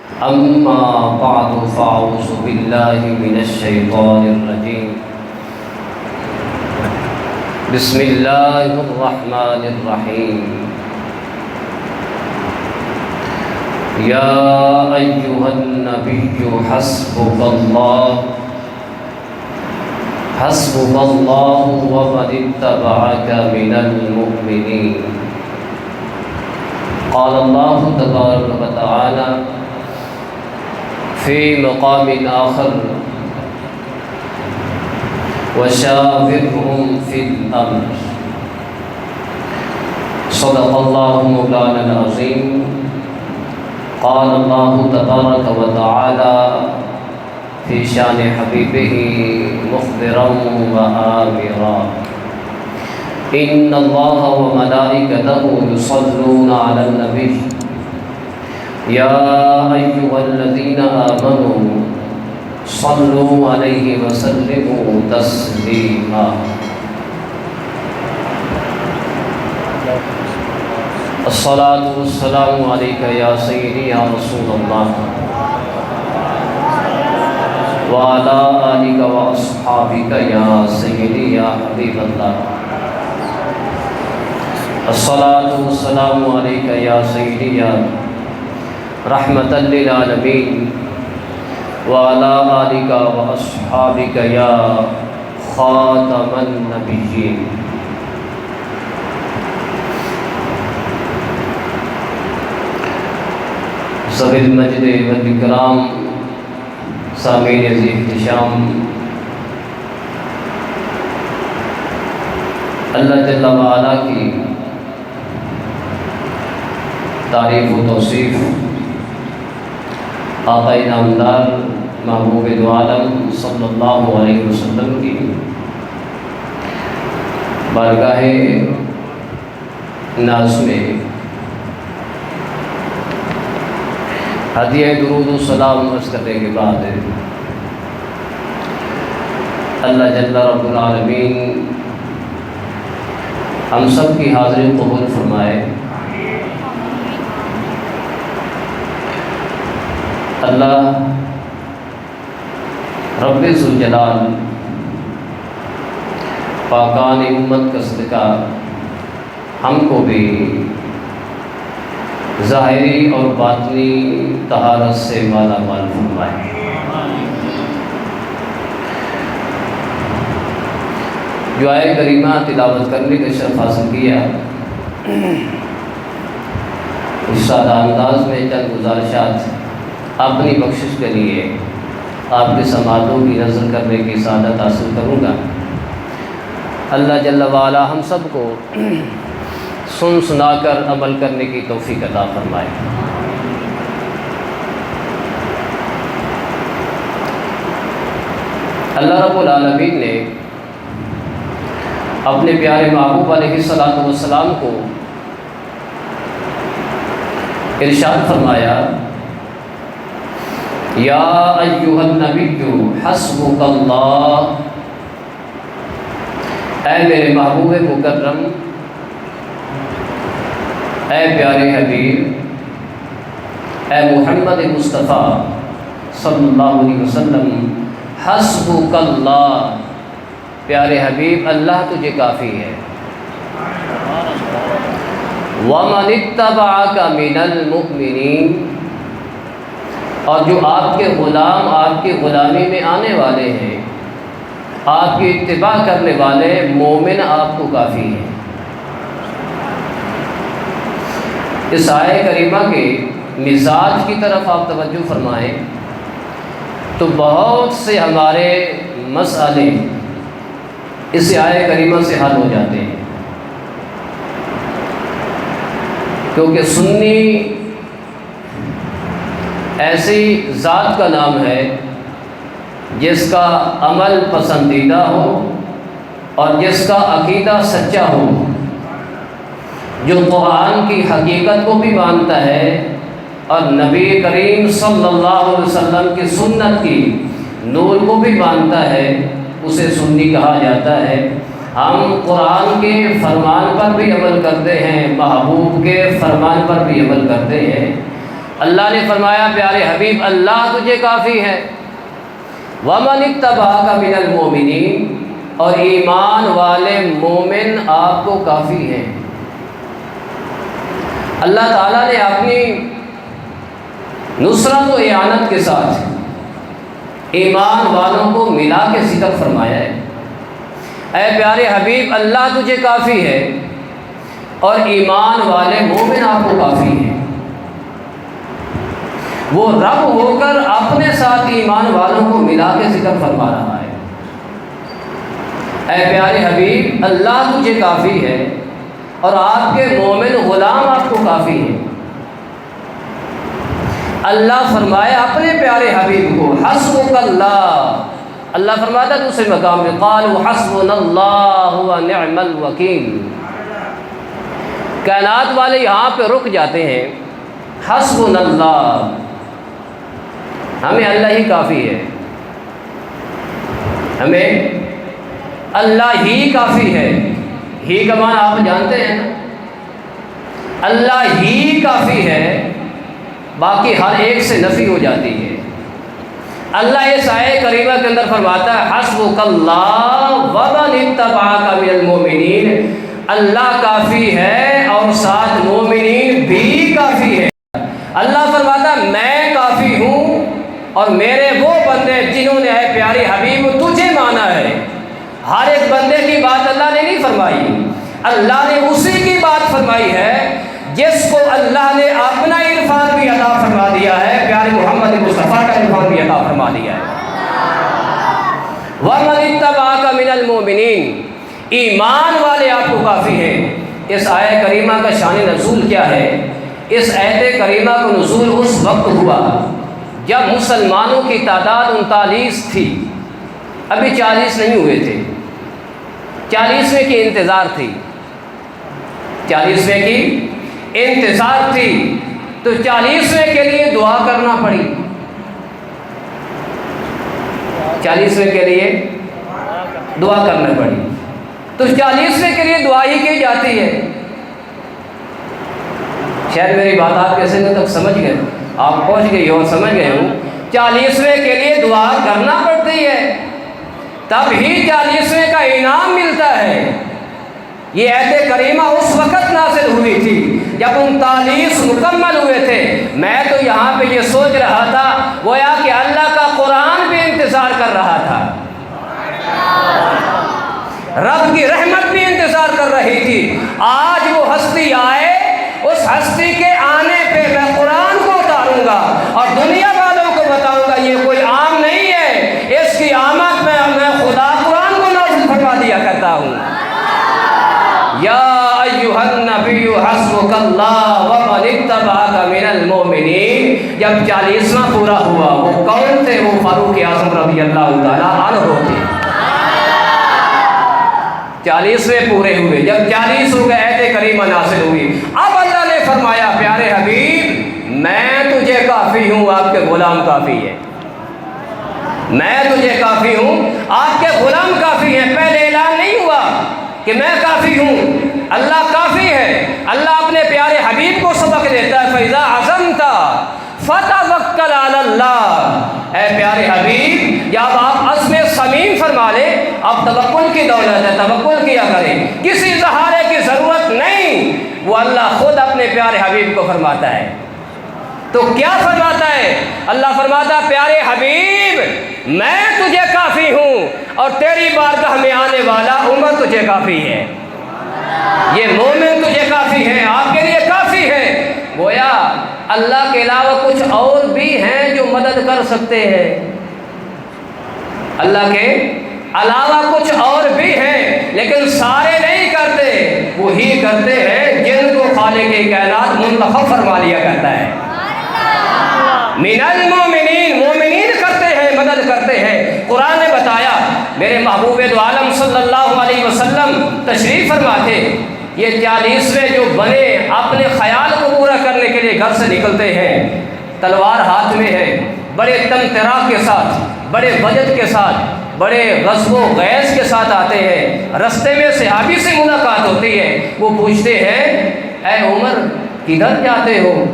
أما بعد فأعوذ بالله من الشيطان الرجيم. بسم الله الرحمن الرحيم. يا أيها النبي حسبك الله ومن اتبعك من المؤمنين. قال الله تبارك وتعالى في مقام آخر وشاورهم في الأمر. صدق الله مولانا العظيم. قال الله تبارك وتعالى في شان حبيبه مخبرا وآمرا إن الله وملائكته يصلون على النبي يا أيها الذين آمنوا صلوا عليه وسلموا تسليما. الصلاة والسلام عليك يا سيدي يا رسول الله وعلى آلك وأصحابك يا سيدي يا حبيب الله. الصلاة والسلام عليك يا سيدي يا رحمة للعالمين وعلى آلك وأصحابك يا خاتم النبيين. ذوی المجد والإکرام، سامعین ذی احتشام، اللہ جل وعلا کی تعریف و توصیف آقا نامدار محبوب دو عالم صلی اللہ علیہ وسلم کی بارگاہ ناز میں ہدیہ درود و سلام عرض کرنے کے بعد اللہ جل رب العالمین ہم سب کی حاضری قبول فرمائے. اللہ رب ذوالجلال پاکان امت کا صدقہ ہم کو بھی ظاہری اور باطنی طہارت سے مالا مال فرمائے. جو آئے کریمہ تلاوت کرنے کا شرف حاصل کیا، اس سادہ انداز میں چند گزارشات اپنی بخشش کے لیے آپ کے سماعتوں کی نظر کرنے کی سعادت حاصل کروں گا. اللہ جل وعلا ہم سب کو سن سنا کر عمل کرنے کی توفیق عطا فرمائے. اللہ رب العالمین نے اپنے پیارے محبوب علیہ الصلوۃ والسلام کو ارشاد فرمایا، یا ایھا النبی حسبک اللہ. اے میرے محبوب مکرم، اے پیارے حبیب، اے محمد مصطفیٰ صلی اللہ علیہ وسلم، حسبک اللہ. پیارے حبیب، اللہ تجھے کافی ہے. وَمَنِ اتَّبَعَكَ مِنَ الْمُؤْمِنِينَ، اور جو آپ کے غلام آپ کی غلامی میں آنے والے ہیں، آپ کی اتباع کرنے والے مومن آپ کو کافی ہیں. اس آیہ کریمہ کے مزاج کی طرف آپ توجہ فرمائیں تو بہت سے ہمارے مسئلے اس آیہ کریمہ سے حل ہو جاتے ہیں، کیونکہ سنی ایسی ذات کا نام ہے جس کا عمل پسندیدہ ہو اور جس کا عقیدہ سچا ہو، جو قرآن کی حقیقت کو بھی مانتا ہے اور نبی کریم صلی اللہ علیہ وسلم کی سنت کی نور کو بھی مانتا ہے، اسے سنی کہا جاتا ہے. ہم قرآن کے فرمان پر بھی عمل کرتے ہیں، محبوب کے فرمان پر بھی عمل کرتے ہیں. اللہ نے فرمایا پیارے حبیب اللہ تجھے کافی ہے، وَمَنِ اتَّبَعَكَ مِنَ الْمُؤْمِنِينَ، اور ایمان والے مومن آپ کو کافی ہیں۔ اللہ تعالیٰ نے اپنی نصرت و اعانت کے ساتھ ایمان والوں کو ملا کے ذکر فرمایا ہے۔ اے پیارے حبیب اللہ تجھے کافی ہے اور ایمان والے مومن آپ کو کافی ہیں۔ وہ رب ہو کر اپنے ساتھ ایمان والوں کو ملا کے ذکر فرما رہا ہے۔ اے پیارے حبیب اللہ تجھے کافی ہے اور آپ کے مومن غلام آپ کو کافی ہیں۔ اللہ فرمایا اپنے پیارے حبیب کو حسبک اللہ، اللہ فرماتا ہے دوسرے مقام میں قالوا حسبنا اللہ ونعم الوکیل۔ کائنات والے یہاں پہ رک جاتے ہیں، حسبنا اللہ، ہمیں اللہ ہی کافی ہے، ہمیں اللہ ہی کافی ہے۔ ہی کا معنی آپ جانتے ہیں نا، اللہ ہی کافی ہے، باقی ہر ایک سے نفی ہو جاتی ہے۔ اللہ اس آیت کریمہ کے اندر فرماتا ہے حسبک اللہ ومن اتبعک من المؤمنین، اللہ کافی ہے اور ساتھ مومنین بھی کافی ہے۔ اللہ فرماتا ہے میں کافی ہوں اور میرے وہ بندے جنہوں نے اے پیارے حبیب تجھے مانا ہے۔ ہر ایک بندے کی بات اللہ نے نہیں فرمائی، اللہ نے اسی کی بات فرمائی ہے جس کو اللہ نے اپنا عرفان بھی عطا فرما دیا ہے، پیارے محمد مصطفیٰ کا عرفان بھی عطا فرما دیا ہے۔ وَمَنِ اتَّبَعَكَ مِنَ الْمُؤْمِنِينَ، ایمان والے آپ کو کافی ہیں۔ اس آیت کریمہ کا شان نزول کیا ہے؟ اس آیت کریمہ کو نزول اس وقت ہوا جب مسلمانوں کی تعداد 39 تھی، ابھی 40 نہیں ہوئے تھے، 40ویں کی انتظار تھی، 40ویں کی انتظار تھی، تو 40ویں کے لیے دعا کرنا پڑی، 40ویں کے لیے دعا کرنا پڑی، تو 40ویں کے لیے دعا ہی کی جاتی ہے۔ شاید میری بات آپ کیسے تک سمجھ گئے، آپ پہنچ گئی ہو، سمجھ گئے ہوں، 40ویں کے لیے دعا کرنا پڑتی ہے، تب ہی 40ویں کا انعام ملتا ہے۔ یہ آیت کریمہ اس وقت نازل ہوئی تھی جب 39 مکمل ہوئے تھے۔ میں تو یہاں پہ یہ سوچ رہا تھا گویا کہ اللہ کا قرآن بھی انتظار کر رہا تھا، رب کی رحمت بھی انتظار کر رہی تھی۔ آج وہ ہستی آئے، اس ہستی کے آنے پہ میں قرآن کو اتاروں گا اور دنیا والوں کو بتاؤں گا یہ کوئی عام نہیں ہے، اس کی آمد میں خدا قرآن کو نازل فرما دیا کرتا ہوں۔ یا ایھا النبی حسبک اللہ ومن اتبعک من المؤمنین۔ جب 40واں پورا ہوا، وہ کون تھے؟ وہ فاروق اعظم رضی اللہ تعالیٰ عنہ تھے۔ 40ویں پورے ہوئے، جب 40 ہو گئے آیت کریمہ نازل ہوئی۔ اب اللہ نے فرمایا پیارے حبیب میں تجھے کافی ہوں، آپ کے غلام کافی ہے، میں تجھے کافی ہوں، آپ کے غلام کافی ہیں۔ پہلے اعلان نہیں ہوا کہ میں کافی ہوں، اللہ کافی ہے۔ اللہ اپنے پیارے حبیب کو سبق دیتا ہے فَإِذَا عَزَمْتَ فَتَوَكَّلْ عَلَى اللَّهِ۔ اے پیارے حبیب جب آپ عزم صمیم فرما لیں، اب توکل کی دولت ہے، توکل کیا کریں، کسی سہارے کی ضرورت نہیں، وہ اللہ خود اپنے پیارے حبیب کو فرماتا ہے۔ تو کیا فرماتا ہے؟ اللہ فرماتا ہے پیارے حبیب میں تجھے کافی ہوں اور تیری بارگاہ میں آنے والا امت تجھے کافی ہے، یہ مومن تجھے کافی ہے، آپ کے لیے کافی ہے۔ گویا اللہ کے علاوہ کچھ اور بھی ہیں جو مدد کر سکتے ہیں، اللہ کے علاوہ کچھ اور بھی ہیں لیکن سارے نہیں کرتے، وہی کرتے ہیں جن کو خالق کائنات منتخب فرما لیا کرتا ہے۔ من المؤمنین، مومنین کرتے ہیں، مدد کرتے ہیں۔ قرآن نے بتایا، میرے محبوب دو عالم صلی اللہ علیہ وسلم تشریف فرماتے، یہ 40ویں جو بنے اپنے خیال کو پورا کرنے کے لیے گھر سے نکلتے ہیں، تلوار ہاتھ میں ہے، بڑے تمطراء کے ساتھ، بڑے بجٹ کے ساتھ، بڑے غضب و غیظ کے ساتھ آتے ہیں۔ رستے میں صحابی سے ملاقات ہوتی ہے، وہ پوچھتے ہیں اے عمر کدھر جاتے ہو؟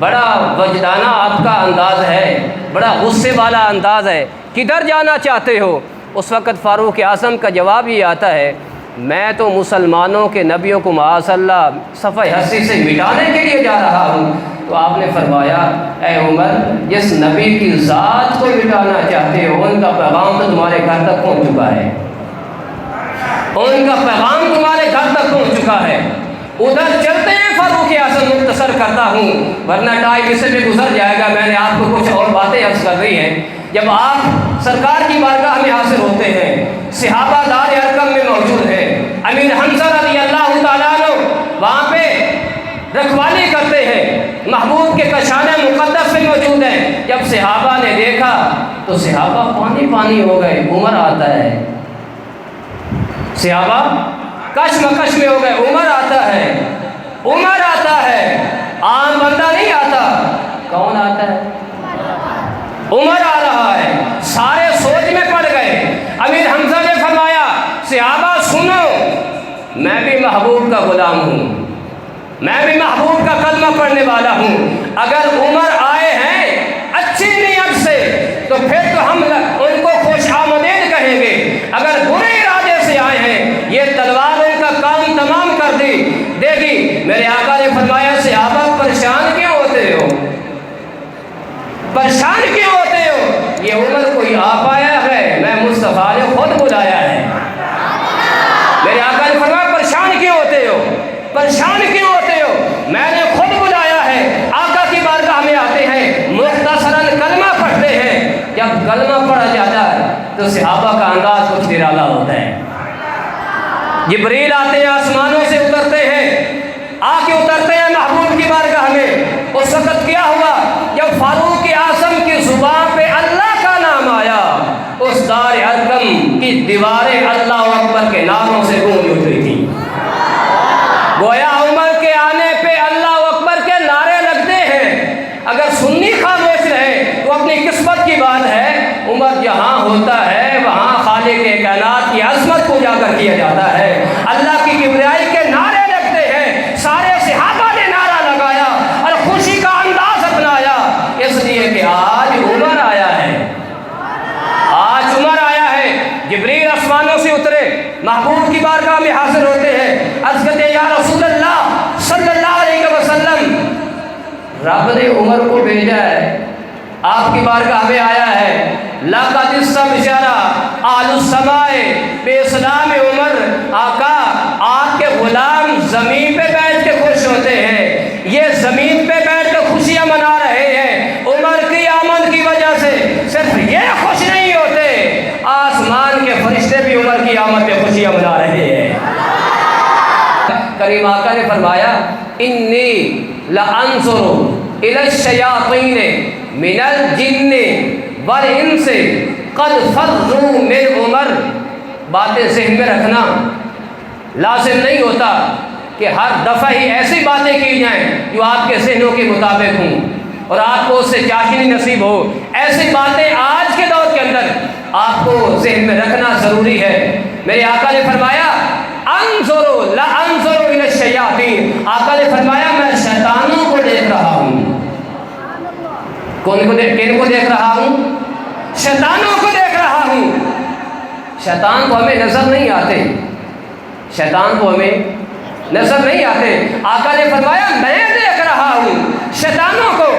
بڑا وجدانہ آپ کا انداز ہے، بڑا غصے والا انداز ہے، کدھر جانا چاہتے ہو؟ اس وقت فاروق اعظم کا جواب یہ آتا ہے، میں تو مسلمانوں کے نبیوں کو معاذ اللہ صفحہ ہستی سے مٹانے کے لیے جا رہا ہوں۔ تو آپ نے فرمایا، اے عمر، جس نبی کی ذات کو مٹانا چاہتے ہو ان کا پیغام تو تمہارے گھر تک پہنچ چکا ہے، ان کا پیغام تمہارے گھر تک پہنچ چکا ہے۔ ادھر چلتے ہیں، فاروق اعظم مختصر کرتا ہوں ورنہ ٹائم اس سے بھی گزر جائے گا۔ میں نے آپ کو کچھ اور باتیں عرض کر رہی ہیں۔ جب آپ سرکار کی بارگاہ میں حاضر ہوتے ہیں، صحابہ دار ارقم میں موجود ہیں، امیر حمزہ رضی اللہ تعالیٰ عنہ وہاں پہ رکھوالی کرتے ہیں، محبوب کے کشانہ مقدس میں موجود ہیں۔ جب صحابہ نے دیکھا تو صحابہ پانی پانی ہو گئے۔ عمر آتا ہے، صحابہ کشمکش میں ہو گئے۔ عمر آتا ہے، عمر آتا ہے، عام بندہ نہیں آتا۔ کون آتا ہے؟ عمر آ رہا ہے۔ سارے سوچ میں پڑ گئے۔ امیر حمزہ نے فرمایا، صحابہ سنو، میں بھی محبوب کا غلام ہوں، میں بھی محبوب کا کلمہ پڑھنے والا ہوں۔ اگر عمر آئے ہیں اچھی نیت سے تو پھر تو ہم ان کو خوش آمدید کہیں گے، اگر برے ارادے سے آئے ہیں یہ تلوار ان کا کام تمام کر دے گی۔ میرے آقا نے فرمایا، صحابہ پریشان کیوں ہوتے ہو؟ پریشان کیوں ہوتے ہو؟ یہ عمر کوئی آپ آیا ہے؟ میں مصطفیٰ نے خود بلایا ہے۔ میرے آقا نے فرمایا، پریشان کیوں ہوتے ہو؟ پریشان کیوں ہوتے ہو؟ میں نے خود بلایا ہے۔ آقا کی بارگاہ میں آتے ہیں، مختصراً کلمہ پڑھتے ہیں۔ جب کلمہ پڑھا جاتا ہے تو صحابہ کا انداز کچھ نرالا ہوتا ہے۔ جبریل آتے ہیں، آسمانوں سے اترتے ہیں، آ کے اترتے ہیں محبوب کی بارگاہ میں۔ اس وقت کیا ہوا؟ جب فاروق اعظم کی زبان پہ اللہ کا نام آیا، اس دار ارقم کی دیواریں اللہ اکبر کے ناموں سے گونج اٹھ رہی تھی۔ گویا عمر کے آنے پہ اللہ اکبر کے نعرے لگتے ہیں۔ اگر سنی خاموش رہے تو اپنی قسمت کی بات ہے۔ عمر جہاں ہوتا ہے وہاں خالق کائنات کی عظمت کو اجاگر کیا جاتا ہے، اللہ کی کبریائی کے نعرے لگتے ہیں۔ سارے صحابہ نے نعرہ لگایا اور خوشی کا انداز اپنایا، اس لیے کہ آج عمر آیا ہے، آج عمر آیا ہے۔ جبریل آسمانوں سے اترے، محبوب کی بارگاہ میں حاضر ہوتے ہیں، عرض کرتے ہیں، یا رسول اللہ صلی اللہ علیہ وسلم، رب نے عمر کو بھیجا ہے، آپ کی بارگاہ میں آیا ہے۔ لقد استبشرا اہل السماء باسلام عمر۔ آقا، آپ کے غلام زمین پہ بیٹھ کے خوش ہوتے ہیں، یہ زمین پہ بیٹھ کے خوشیاں منا رہے ہیں عمر کی آمد کی وجہ سے۔ صرف یہ خوش نہیں ہوتے، آسمان کے فرشتے بھی عمر کی آمد پہ خوشیاں منا رہے ہیں۔ کریم آقا نے فرمایا، انی لانظر الی الشیاطین من الجن والانس قد فروا من عمر۔ باتیں ذہن میں رکھنا، لازم نہیں ہوتا کہ ہر دفعہ ہی ایسی باتیں کی جائیں جو آپ کے ذہنوں کے مطابق ہوں اور آپ کو اس سے چاشنی نصیب ہو۔ ایسی باتیں آج کے دور کے اندر آپ کو ذہن میں رکھنا ضروری ہے۔ میرے آقا نے فرمایا، انظروا لا انظروا الی الشیاطین۔ آقا نے فرمایا، میں شیطانوں کو دیکھ رہا ہوں۔ کن کو دیکھ رہا ہوں؟ شیطانوں کو دیکھ رہا ہوں۔ شیطان کو ہمیں نظر نہیں آتے، شیطان کو ہمیں نظر نہیں آتے۔ آقا نے فرمایا، میں دیکھ رہا ہوں شیطانوں کو۔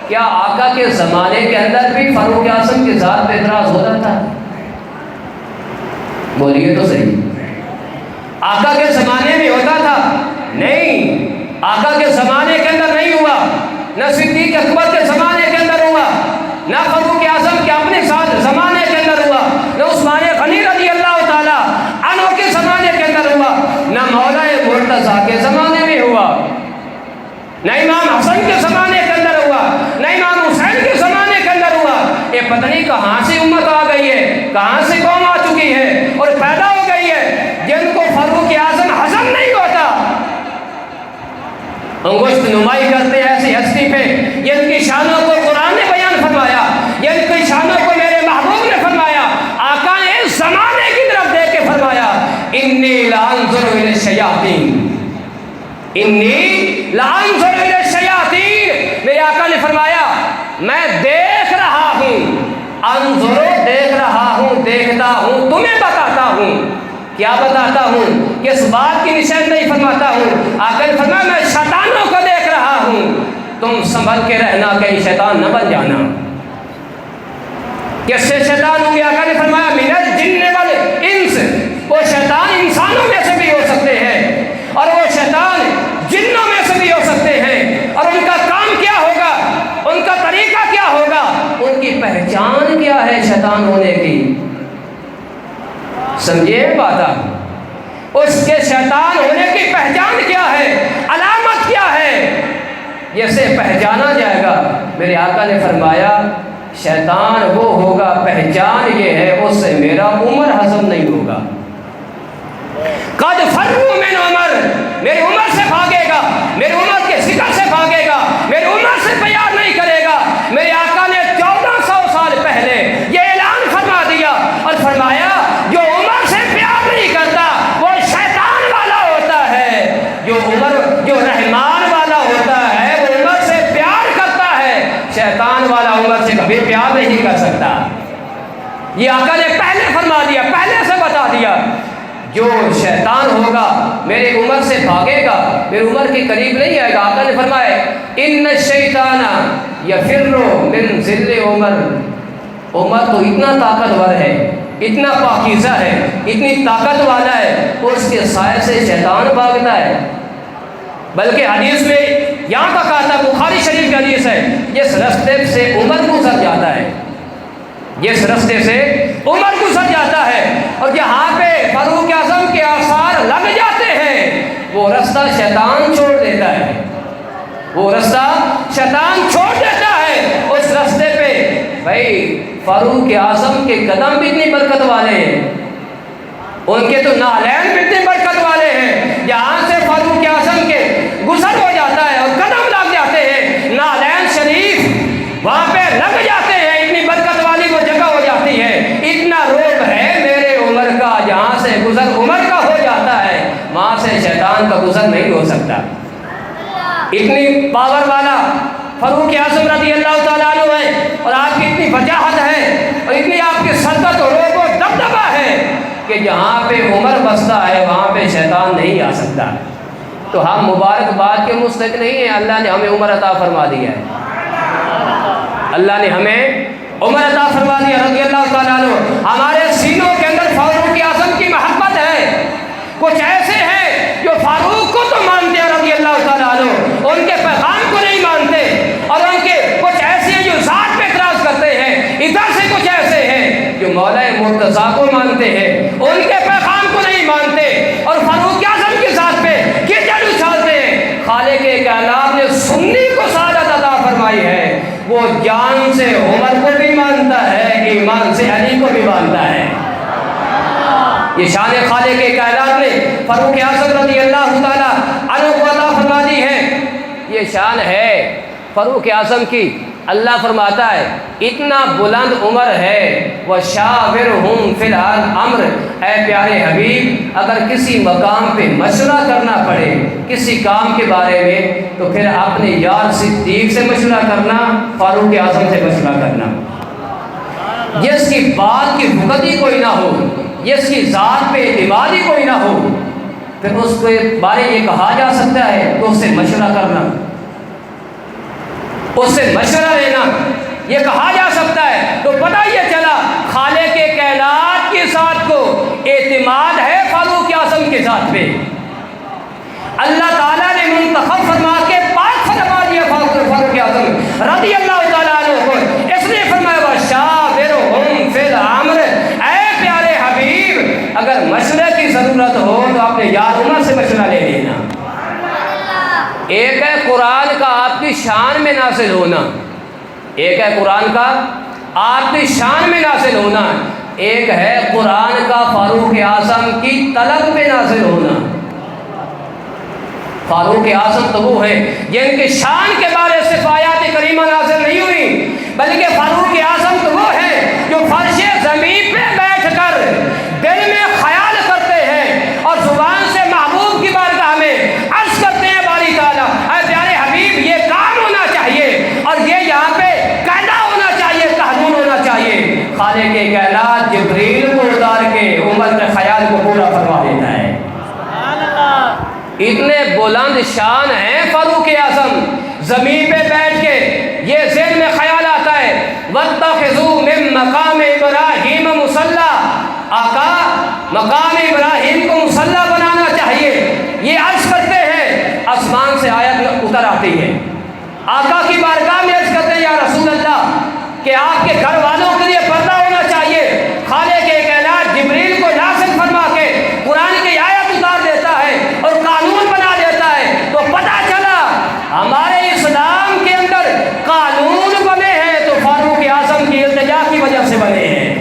کیا آقا کے زمانے کے اندر بھی فاروق اعظم کی ذات پہ اعتراض ہو رہا تھا؟ بولیے تو صحیح۔ آقا کے زمانے میں ہوتا تھا؟ نہیں، آقا کے زمانے کے اندر نہیں ہوا، نہ صدیق اکبر کے زمانے کے اندر ہوا، نہ فاروق اعظم کے اپنے ساتھ زمانے کے اندر ہوا، نہ عثمان غنی رضی اللہ تعالیٰ عنہ کے زمانے کے اندر ہوا، نہ مولا مرتضیٰ کے زمانے میں ہوا، نہ امام حسن کے زمانے کے اندر ہوا، نہ امام حسین کے زمانے کے اندر ہوا۔ یہ پتہ نہیں کہاں سے امت آ گئی ہے، کہاں سے قوم آ چکی ہے اور پیدا ہو گئی ہے جن کو فاروق اعظم ہضم نہیں ہوتا، انگشت نمائی کرتے ہیں ایسی ہستی پہ جن کی شانوں کو قرآن نے بیان فرمایا، جن کی شانوں کو میرے محبوب نے فرمایا۔ آقا نے اس زمانے کی طرف دیکھ کے فرمایا، انی لانظر الی الشیاطین، انی لانظر الی الشیاطین۔ میرے ہوں، انظرو دیکھ رہا ہوں، دیکھتا ہوں، تمہیں بتاتا ہوں۔ کیا بتاتا ہوں؟ کس بات کی نشاندہی فرماتا ہوں؟ آقا نے فرمایا میں شیطانوں کو دیکھ رہا ہوں، تم سنبھل کے رہنا کہیں شیطان نہ بن جانا۔ کس سے شیطان ہوں گے؟ آقا نے فرمایا من الجن والانس، وہ شیطان انسانوں میں سے بھی ہو سکتے ہیں اور وہ شیطان جنوں میں سے بھی ہو سکتے ہیں، اور ان کا کام کیا ہوگا، ان کا طریقہ کیا ہوگا، ان کی پہچان کیا ہے شیطان ہونے کی؟ سمجھے بات؟ اس کے شیطان ہونے کی پہچان کیا ہے، علامت کیا ہے، یہ سے پہچانا جائے گا۔ میرے آقا نے فرمایا شیطان وہ ہوگا، پہچان یہ ہے اس سے میرا عمر ہضم نہیں ہوگا۔ قد فروا من عمر، میری عمر سے بھاگے گا، میری عمر کے ذکر سے بھاگے گا، میری عمر سے پیار نہیں کرے گا۔ میرے آقا نے 1400 سال پہلے یہ اعلان فرما دیا اور فرمایا جو عمر سے پیار نہیں کرتا وہ شیطان والا ہوتا ہے، جو رحمان والا ہوتا ہے وہ عمر سے پیار کرتا ہے، شیطان والا عمر سے کبھی پیار نہیں کر سکتا۔ یہ آقا نے پہلے فرما دیا، پہلے سے بتا دیا، جو شیطان ہوگا میرے عمر سے بھاگے گا، میری عمر کے قریب نہیں آئے گا۔ آقا نے فرمایا ان الشیطان یفر من ظل عمر، عمر تو اتنا طاقتور ہے، اتنا پاکیزہ ہے، اتنی طاقت والا ہے، اس کے سائے سے شیطان بھاگتا ہے۔ بلکہ حدیث میں یہاں تک آتا ہے، بخاری شریف کی حدیث ہے، جس رستے سے عمر گزر جاتا ہے، جس رستے سے عمر گزر جاتا ہے اور جہاں پہ فاروق اعظم کے آثار لگ جاتے ہیں وہ رستہ شیطان چھوڑ دیتا ہے، وہ رستہ شیطان چھوڑ دیتا ہے۔ اس رستے پہ بھائی فاروق اعظم کے قدم بھی اتنی برکت والے ہیں، ان کے تو نالین بھی اتنی برکت والے ہیں، جہاں سے فاروق اعظم کے گزر ہو جاتا ہے اور قدم لگ جاتے ہیں، نالین شریف وہاں پہ لگ جاتے ہیں، اتنی برکت والی وہ جگہ ہو جاتی ہے۔ اتنا روب ہے میرے عمر کا، جہاں سے گزر عمر کا ہو جاتا ہے وہاں سے شیطان کا گزر نہیں ہو سکتا۔ اتنی پاور والا فاروق اعظم رضی اللہ تعالیٰ عنہ ہے، اور آپ کی اتنی وجاہت ہے اور اتنی آپ کی سلطنت و روب و دبدبہ ہے کہ جہاں پہ عمر بستا ہے وہاں پہ شیطان نہیں آ سکتا۔ تو ہم مبارکباد کے مستحق نہیں ہیں، اللہ نے ہمیں عمر عطا فرما دیا ہے، اللہ نے ہمیں عمر عطا فرما دیا رضی اللہ تعالیٰ عنہ۔ ہمارے سینوں کے اندر فاروق اعظم کی محبت ہے۔ کچھ ایسے ہیں جو فاروق کو تو مانتے ہیں رضی اللہ تعالیٰ عنہ، ان کے پیغام کو نہیں مانتے، اور ان کے کچھ ایسے ہیں جو ذات پہ اعتراض کرتے ہیں، ادھر سے کچھ ایسے ہیں جو مولا مرتضیٰ کو مانتے ہیں، ان کے پیغام کو نہیں مانتے اور فاروق اعظم کی ذات پہ کیچڑ اچھالتے ہیں۔ خالق کائنات نے سنی کو سعادت عطا فرمائی ہے، وہ جان سے عمر کو بھی مانتا ہے، ایمان سے علی کو بھی مانتا ہے۔ یہ شان خالق کائنات نے فاروق اعظم رضی اللہ تعالیٰ عنہ کو عطا فرما دی ہے، یہ شان ہے فاروق اعظم کی۔ اللہ فرماتا ہے اتنا بلند عمر ہے، وَشَاوِرْهُمْ فِي الْأَمْرِ، اے پیارے حبیب اگر کسی مقام پہ مشورہ کرنا پڑے کسی کام کے بارے میں تو پھر اپنے یار صدیق سے مشورہ کرنا، فاروق اعظم سے مشورہ کرنا، جس کی بات کی وقت ہی کوئی نہ ہو، جس کی ذات پہ اعتماد ہی کوئی نہ ہو، پھر اس کے بارے یہ کہا جا سکتا ہے تو اس سے مشورہ کرنا، اس سے مشورہ لینا، یہ کہا جا سکتا ہے۔ تو پتہ یہ چلا خالق کائنات کی ذات کو اعتماد ہے فاروق اعظم کی ذات پہ، اللہ تعالیٰ نے منتخب فرما کے پاک فرما دیا فاروق اعظم رضی اللہ تعالیٰ عنہ کو، اس لیے فرمایا وَشَاوِرْهُمْ فِي الْأَمْرِ، اے پیارے حبیب اگر مشورے کی ضرورت ہو تو اپنے یار عمر سے مشورہ لے لینا۔ ایک ہے قرآن کا آپ کی شان میں نازل ہونا، ایک ہے قرآن کا آپ کی شان میں نازل ہونا، ایک ہے قرآن کا فاروق اعظم کی طلب میں نازل ہونا۔ فاروق اعظم تو وہ ہیں جن کی شان کے بارے سے آیات کریمہ نازل نہیں ہوئی، بلکہ فاروق اعظم تو وہ ہیں جو فرش زمین پہ بیٹھ کر دل میں خیال کرتے ہیں اور زبان سے محبوب کی بارگاہ میں عرض کرتے ہیں باری تعالیٰ اے پیارے حبیب یہ کام ہونا چاہیے اور یہ یہاں پہ قاعدہ ہونا چاہیے، قانون خالق کائنات جبریل کو اتار کے عمر کے خیال کو پورا فرما دیتا ہے۔ اتنے بلند شان ہیں فاروق اعظم، زمین پہ بیٹھ کے یہ ذہن میں خیال آتا ہے وَاتَّخِذُوا مِن مَقَامِ إِبْرَاهِيمَ مُصَلَّى، آقا مقام ابراہیم کو مصلی بنانا چاہیے۔ یہ عرض کرتے ہیں، آسمان سے آیت اتر آتی ہے، آقا کی بارگاہ میں عرض کرتے ہیں یا رسول اللہ کہ آپ کے گھر والوں کے لیے پردہ ہونا چاہیے۔ خالق کائنات جبریل کو نازل فرما کے قرآن کی آیت اتار دیتا ہے اور قانون بنا دیتا ہے، تو پتہ چلا ہمارے اسلام کے اندر قانون بنے ہیں تو فاروق اعظم کی التجا کی وجہ سے بنے ہیں۔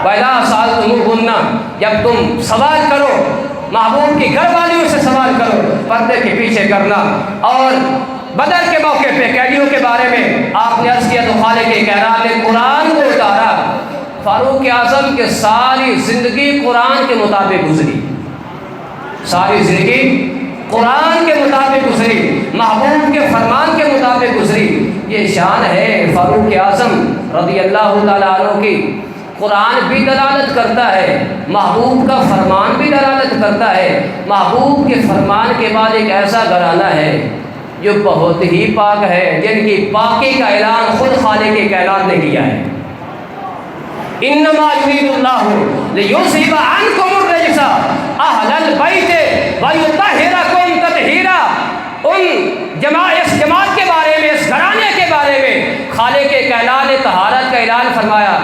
وَإِذَا سَأَلْتُمُوهُنَّ، جب تم سوال کرو محبوب کی گھر والیوں سے سوال کرو، پردے کے پیچھے کرنا۔ اور بدر کے موقع پہ قیدیوں کے بارے میں آپ نے عرض کیا تو خالق کائنات نے قرآن کو اتارا۔ فاروق اعظم کے ساری زندگی قرآن کے مطابق گزری، ساری زندگی قرآن کے مطابق گزری، محبوب کے فرمان کے مطابق گزری۔ یہ شان ہے فاروق اعظم رضی اللہ تعالیٰ عنہ کی۔ قرآن بھی دلالت کرتا ہے، محبوب کا فرمان بھی دلالت کرتا ہے۔ محبوب کے فرمان کے بعد ایک ایسا گھرانہ ہے جو بہت ہی پاک ہے، جن کی پاکی کا اعلان خود خالق کائنات نے کیا ہے۔ انما یرید اللہ لیذھب عنکم الرجس اہل البیت ویطہرکم تطہیرا۔ اس جماعت کے بارے میں، اس گھرانے کے بارے میں خالق کائنات نے طہارت کا اعلان فرمایا۔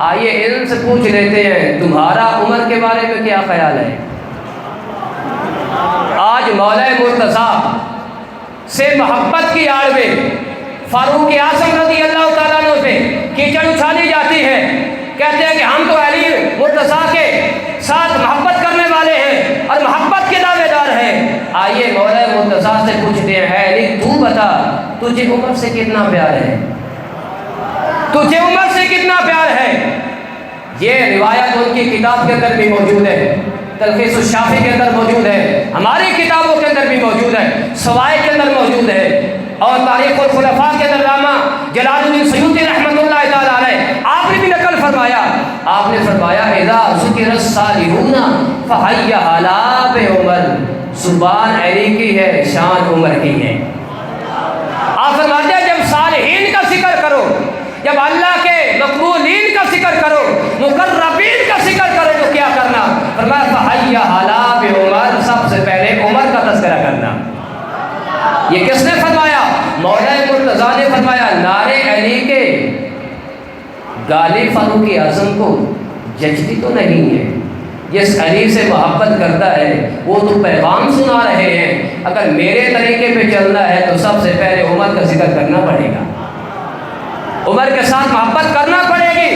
آئیے ان سے پوچھ لیتے ہیں تمہارا عمر کے بارے میں کیا خیال ہے؟ آج مولا مرتضیٰ سے محبت کی آڑ میں فاروق اعظم رضی اللہ تعالیٰ عنہ پہ کیچڑ اچھالی جاتی ہے، کہتے ہیں کہ ہم تو علی مرتضیٰ کے ساتھ محبت کرنے والے ہیں اور محبت کے دعوے دار ہیں۔ آئیے مولا مرتضیٰ سے پوچھتے ہیں، اے علی تو بتا تجھے عمر سے کتنا پیار ہے، تجھے عمر سے کتنا پیار ہے؟ یہ روایت ان کی کتاب کے اندر بھی موجود ہے، تلخیص الشافی کے اندر موجود ہے، ہماری کتابوں کے اندر بھی موجود ہے، سوائے کے اندر موجود ہے، اور تاریخ الخلفاء کے اندر علامہ جلال الدین سیوطی رحمۃ اللہ تعالیٰ علیہ آپ نے بھی نقل فرمایا، آپ نے فرمایا اذا ذکر الصالحون فحی آلاب عمر، زبان علی کی ہے شان عمر کی ہے۔ آپ فرماتے ہیں جب صالحین کا ذکر کرو، جب اللہ کے مقبولین کا ذکر کرو، مقربین کا ذکر کرو تو کیا کرنا؟ فرمایا فحی آلاب عمر، سب سے پہلے عمر کا تذکرہ کرنا۔ یہ کس نے فرمایا؟ مولا مرتضیٰ نے فرمایا۔ نعرے علی کے گالی فاروق اعظم کو جچتی تو نہیں ہے، جس علی سے محبت کرتا ہے وہ تو پیغام سنا رہے ہیں، اگر میرے طریقے پہ چلنا ہے تو سب سے پہلے عمر کا ذکر کرنا پڑے گا، عمر کے ساتھ محبت کرنا پڑے گی۔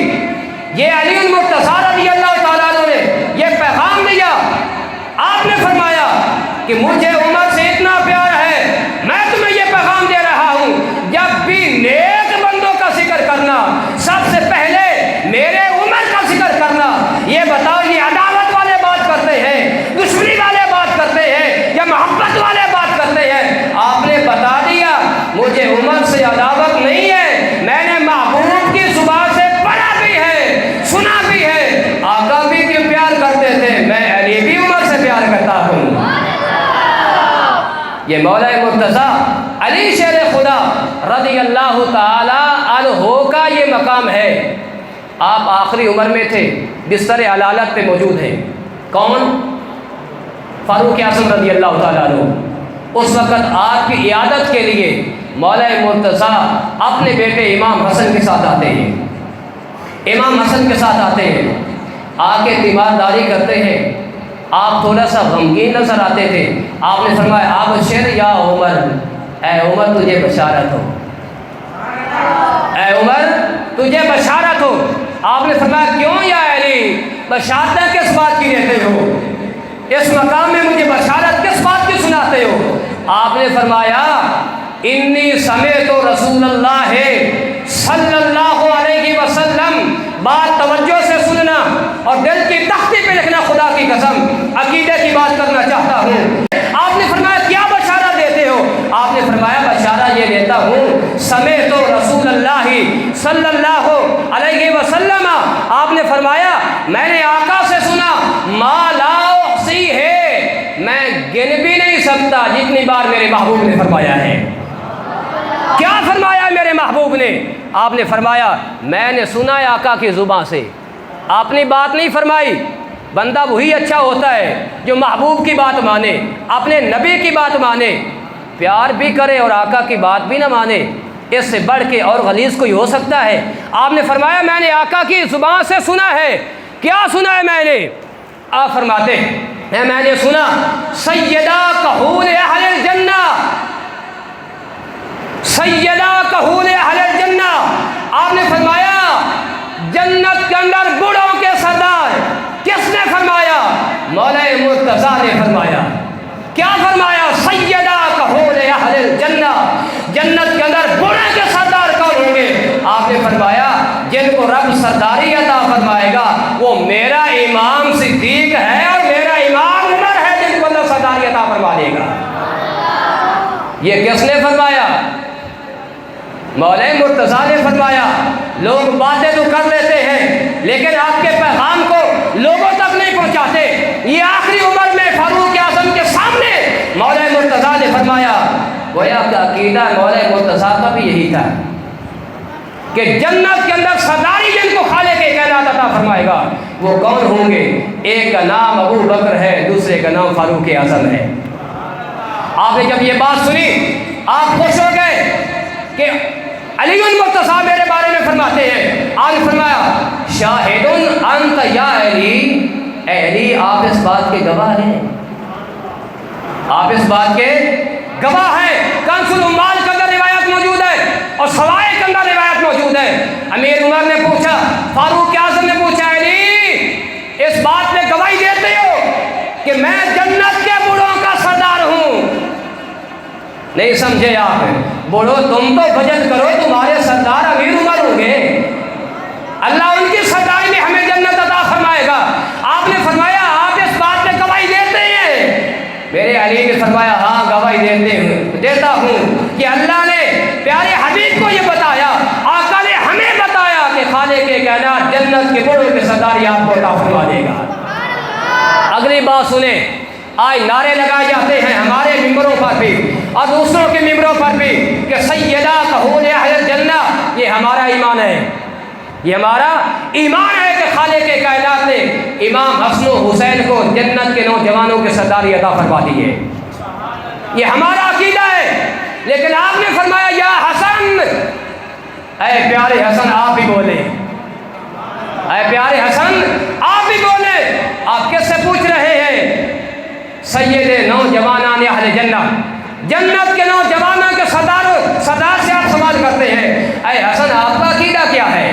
یہ علی المرتضیٰ رضی اللہ تعالیٰ عنہ نے یہ پیغام دیا۔ آپ نے فرمایا کہ مجھے عمر سے اتنا پیار ہے، میں تمہیں یہ پیغام دے رہا ہوں، جب بھی نیک بندوں کا ذکر کرنا سب سے پہلے میرے عمر کا ذکر کرنا۔ یہ بتاؤ یہ عداوت والے بات کرتے ہیں، دشمنی والے بات کرتے ہیں یا محبت والے بات کرتے ہیں؟ آپ نے بتا دیا مجھے عمر سے عداوت نہیں ہے، میں نے محبوب کی زبان سے پڑھا بھی ہے، سنا بھی ہے، آقا بھی کیوں پیار کرتے تھے، میں علی بھی عمر سے پیار کرتا ہوں۔ یہ مولا مرتضیٰ علی شیر خدا رضی اللہ تعالی عنہ کا یہ مقام ہے۔ آپ آخری عمر میں تھے، بستر علالت پہ موجود ہیں۔ کون؟ فاروق اعظم رضی اللہ تعالیٰ عنہ۔ اس وقت آپ کی عیادت کے لیے مولا مرتضیٰ اپنے بیٹے امام حسن کے ساتھ آتے ہیں، امام حسن کے ساتھ آتے ہیں، آ کے تیمارداری کرتے ہیں۔ آپ تھوڑا سا غمگین نظر آتے تھے۔ آپ نے فرمایا ابشر یا عمر، اے عمر تجھے بشارت ہو، اے عمر تجھے بشارت ہو۔ آپ نے فرمایا کیوں یا علی، بشارت کس بات کی دیتے ہو، اس مقام میں مجھے بشارت کس بات کی سناتے ہو؟ آپ نے فرمایا انی سمعت رسول اللہ صلی اللہ علیہ وسلم، بات توجہ سے سننا اور دل کی تختی پہ لکھنا، خدا کی قسم عقیدے کی بات کرنا چاہتا ہوں۔ آپ نے فرمایا کیا بشارت دیتے ہو؟ آپ نے فرمایا بشارت یہ دیتا ہوں سمعت رسول اللہ صلی اللہ علیہ وسلم آپ نے فرمایا میں نے آقا سے سنا ما لا احصی ہے، میں گن بھی نہیں سکتا جتنی بار میرے محبوب نے فرمایا ہے۔ کیا فرمایا میرے محبوب نے؟ آپ نے فرمایا میں نے سنا ہے آقا کی زبان سے، آپ نے بات نہیں فرمائی۔ بندہ وہی اچھا ہوتا ہے جو محبوب کی بات مانے، اپنے نبی کی بات مانے، پیار بھی کرے اور آقا کی بات بھی نہ مانے۔ اس سے بڑھ کے اور غلیظ کوئی ہو سکتا ہے؟ آپ نے فرمایا میں نے آقا کی زبان سے سنا ہے۔ کیا سنا ہے میں نے؟ آپ فرماتے ہیں میں نے سنا سیدہ کہول اہل الجنہ، سیدہ کہول اہل الجنہ۔ آپ نے فرمایا جنت کے اندر بوڑھوں کے سردار۔ کس نے فرمایا؟ مولا مرتضیٰ نے فرمایا۔ کیا فرمایا؟ سیدہ کہول اہل الجنہ، جنت کے اندر بوڑھے کے سردار کون ہوں گے؟ آپ نے فرمایا جن کو رب سرداری عطا فرمائے گا وہ میرا امام صدیق ہے اور میرا امام عمر ہے، جن کو اللہ سرداری عطا فرما دے گا۔ یہ کس نے فرمایا؟ مولا مرتضیٰ نے فرمایا۔ لوگ باتیں تو کر لیتے ہیں لیکن آپ کے پیغام کو لوگوں تک نہیں پہنچاتے۔ یہ آخری عمر میں فاروق اعظم کے سامنے مولا مرتضیٰ نے فرمایا، گویا کہ عقیدہ مولا مرتضیٰ کا بھی یہی تھا کہ جنت کے اندر سرداری جن کو خالق کائنات عطا فرمائے گا وہ کون ہوں گے؟ ایک کا نام ابو بکر ہے، دوسرے کا نام فاروق اعظم ہے۔ آپ نے جب یہ بات سنی آپ خوش ہو گئے کہ علی المرتضیٰ میرے بارے میں فرماتے ہیں۔ آپ نے فرمایا شاہد انت یا علی، اے علی آپ اس بات کے گواہ ہیں، آپ اس بات کے گواہ ہیں۔ کنز العمال کے اندر روایت موجود ہے اور سوائے کے اندر روایت موجود ہے۔ امیر عمر نے پوچھا، فاروق اعظم نے پوچھا علی اس بات میں گواہی دیتے ہو کہ میں جنت کے بوڑھوں کا سردار ہوں؟ نہیں سمجھے آپ؟ بوڑھو تم تو بجٹ کرو، تمہارے سردار امیر عمر ہوں گے، اللہ ان کی سرداری میں ہمیں جنت عطا فرمائے گا۔ آپ نے فرمایا آپ اس بات میں گواہی دیتے ہیں؟ میرے علی نے فرمایا ہاں گواہی دیتا ہوں کہ اللہ نے پیارے حبیب کو یہ بتایا، آقا نے ہمیں بتایا کہ خالق کائنات جنت کے بوڑھوں کے سرداری آپ کو عطا فرما دے گا۔ اگلی بات سنیں، آج نعرے لگائے جاتے ہیں ہمارے ممبروں پر بھی اور دوسروں کے ممبروں پر بھی کہ سیدہ کہول اہل الجنہ۔ یہ ہمارا ایمان ہے، یہ ہمارا ایمان ہے کہ خالق کائنات نے امام حسن و حسین کو جنت کے نوجوانوں کے سرداری عطا فرما دی ہے، یہ ہمارا عقیدہ ہے۔ لیکن آپ نے فرمایا یا حسن، اے پیارے حسن آپ بھی بولے، اے پیارے حسن آپ بھی بولے۔ آپ کس سے پوچھ رہے ہیں؟ سید نوجوانان اہل جنہ، جنت کے نوجوانوں کے سردار سے آپ سوال کرتے ہیں اے حسن آپ کا عقیدہ کیا ہے؟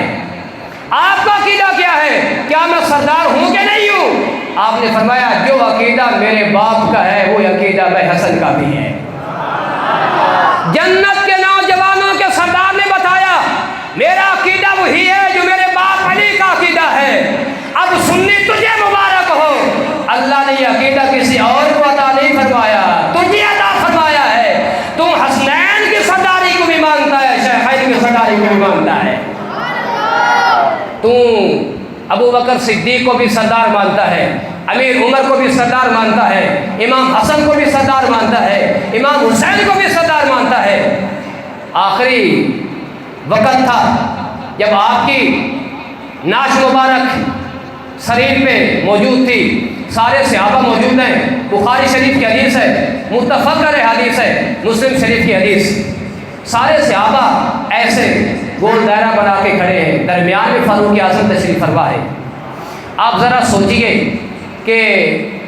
آپ کا عقیدہ کیا ہے؟ کیا میں سردار ہوں کہ نہیں ہوں؟ آپ نے فرمایا جو عقیدہ میرے باپ کا ہے وہ عقیدہ میں حسن کا بھی ہے۔ جنت کے نوجوانوں کے سردار نے بتایا میرا عقیدہ وہی ہے جو میرے باپ علی کا عقیدہ ہے۔ اب سنی تجھے مبارک ہو، اللہ نے یہ عقیدہ کسی اور کو عطا نہیں فرمایا، تجھے عطا فرمایا ہے۔ تو حسنین کی سرداری کو بھی مانتا ہے، شیخین کی سرداری کو بھی مانتا ہے، تو ابو بکر صدیق کو بھی سردار مانتا ہے، امیر عمر کو بھی سردار مانتا ہے، امام حسن کو بھی سردار مانتا ہے، امام حسین کو بھی سردار مانتا ہے۔ آخری وقت تھا جب آپ کی نعش مبارک شریف پہ موجود تھی، سارے صحابہ موجود ہیں، بخاری شریف کی حدیث ہے، متفق حدیث ہے، مسلم شریف کی حدیث۔ سارے صحابہ ایسے گول دائرہ بنا کے کھڑے ہیں، درمیان میں فاروق اعظم تشریف فرما ہے۔ آپ ذرا سوچئے کہ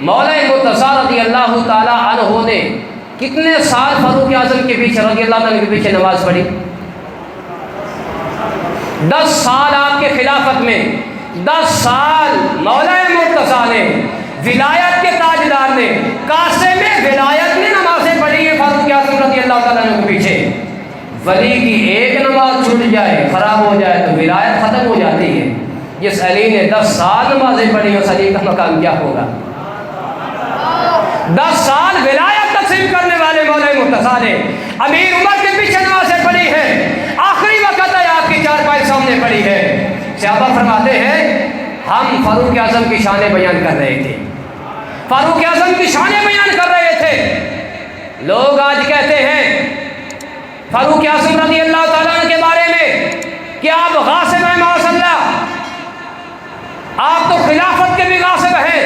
مولا مرتضیٰ رضی اللہ تعالیٰ عنہ نے کتنے سال فاروق اعظم کے پیچھے رضی اللہ عنہ کے پیچھے نماز پڑھی؟ 10 سال آپ کے خلافت میں، 10 سال مولا مرتضیٰ نے، ولایت کے تاجدار نے، کاسے میں ولایت میں نمازیں پڑھی ہیں فاروق اعظم رضی اللہ تعالیٰ عنہ کے پیچھے۔ ولی کی ایک نماز چھوٹ جائے، خراب ہو جائے تو ولایت ختم ہو جاتی ہے۔ جس علی نے 10 سال نمازیں پڑھی اس علی کا مقام کیا ہوگا؟ 10 سال ولایت تقسیم کرنے والے مولا مرتضیٰ نے امیر عمر کے پیچھے نمازیں پڑھی ہیں، آخری وقت ہے آپ کی چارپائی سامنے پڑی ہے، صحابہ فرماتے ہیں ہم فاروق اعظم کی شان بیان کر رہے تھے، فاروق اعظم کی شان بیان کر رہے تھے۔ لوگ آج کہتے ہیں فاروق اعظم رضی اللہ تعالیٰ عنہ کے بارے میں کہ آپ غاصب ہیں، معاذ اللہ، آپ تو خلافت کے بھی غاصب ہیں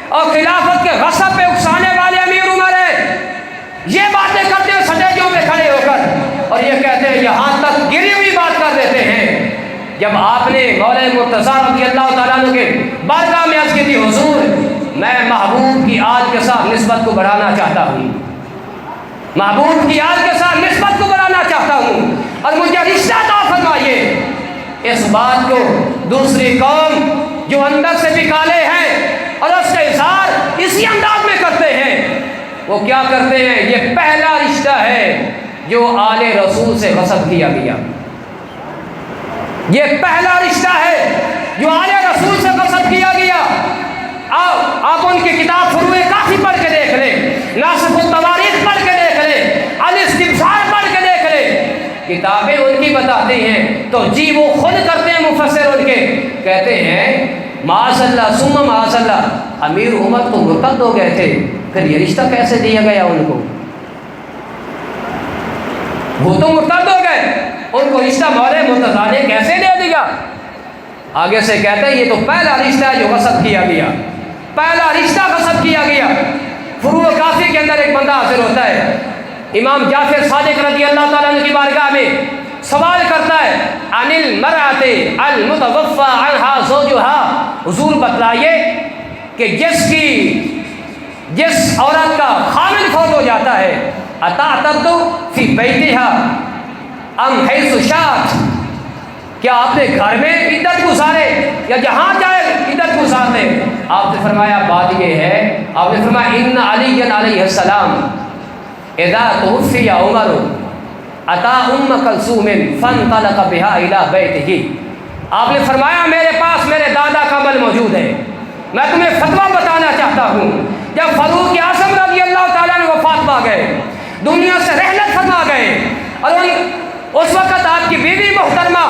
اور خلافت کے غصب پہ اکسانے والے امیر عمر ہیں۔ یہ باتیں کرتے ہیں سٹیجوں پہ کھڑے ہو کر، اور یہ کہتے ہیں یہاں تک گری ہوئی بات کر دیتے ہیں۔ جب آپ نے مولا مرتضیٰ رضی اللہ تعالیٰ عنہ کے بارگاہ میں عرض کی تھی حضور میں محبوب کی آج کے ساتھ نسبت کو بڑھانا چاہتا ہوں، محبوب کی آج کے ساتھ نسبت کو بڑھانا چاہتا ہوں اور مجھے رشتہ عطا فرمائیے، اس بات کو دوسری قوم جو اندر سے بھی کالے ہیں اور اس کا اظہار اسی انداز میں کرتے ہیں، وہ کیا کرتے ہیں؟ یہ پہلا رشتہ ہے جو آل رسول سے غصب کیا گیا، یہ پہلا رشتہ ہے جو آل رسول سے غصب کیا گیا۔ آپ ان کی کتاب فروع کافی پڑھ کے دیکھ لیں، ناصف التواریخ پڑھ کے دیکھ لیں، الاستبصار پڑھ کے دیکھ لیں، کتابیں ان کی بتاتی ہیں تو جی وہ خود کرتے ہیں مفسر ان کے، کہتے ہیں معاذ اللہ ثم معاذ اللہ امیر عمر تو مرتد ہو گئے تھے، پھر یہ رشتہ کیسے دیا گیا ان کو؟ وہ تو مرتد ہو گئے، ان کو رشتہ مولا مرتضیٰ نے کیسے دے دیا؟ آگے سے کہتے ہیں یہ تو پہلا رشتہ ہے جو غصب کیا گیا، پہلا رشتہ غصب کیا گیا۔ فروع کافی کے اندر ایک بندہ حاضر ہوتا ہے، امام جعفر صادق رضی اللہ تعالیٰ عنہ کی بارگاہ میں سوال کرتا ہے عن المرأۃ المتوفی عنہا زوجہا، حضور بتلائیے کہ جس عورت کا خامن فوت ہو جاتا ہے اتعتد فی بیتہا ام حیث شاءت، کیا آپ نے گھر میں عدت گزارے یا جہاں جائے عدت گزار لے؟ آپ نے فرمایا بات یہ ہے، آپ نے فرمایا ان علی علیہ السلام اذا توفی عمر اتا ام کلثوم فانطلق بها الى بیتہ، آپ نے فرمایا میرے پاس میرے دادا کا عمل موجود ہے، میں تمہیں فتویٰ بتانا چاہتا ہوں۔ جب فاروق اعظم رضی اللہ تعالیٰ عنہ وفات پا گئے، دنیا سے رحلت فرما گئے، اور اس وقت آپ کی بیوی محترمہ